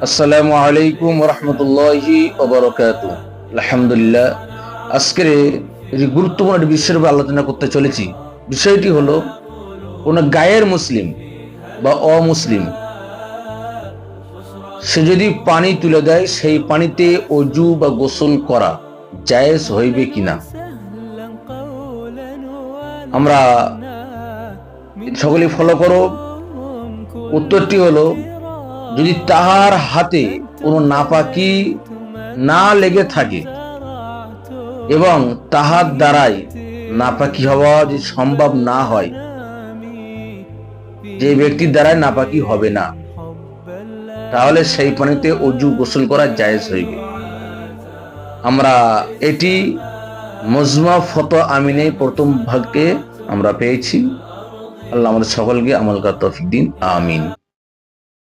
আসসালামু আলাইকুম রহমতুল্লাহি ওবারাকাতুহু। আলহামদুলিল্লাহ, আজকের এই গুরুত্বপূর্ণ একটি বিষয়ের উপর আলোচনা করতে চলেছি। বিষয়টি হলো, কোন গায়ের মুসলিম বা অমুসলিম সে যদি পানি তুলে দেয়, সেই পানিতে অজু বা গোসল করা জায়েজ হইবে কিনা। আমরা সকলে ফলো করো। উত্তরটি হলো, যদি তাহার হাতে কোনো নাপাকি না লেগে থাকে এবং তাহার দ্বারাই নাপাকি হওয়া যদি সম্ভব না হয়, যে ব্যক্তির দ্বারাই নাপাকি হবে না, তাহলে সেই পানিতে অজু গোসল করা জায়েজ হইবে। আমরা এটি মজমা ফতোয়া আমিনে প্রথম ভাগে আমরা পেয়েছি। আল্লাহ আমাদের সকলকে আমল করার তৌফিক দিন, আমিন।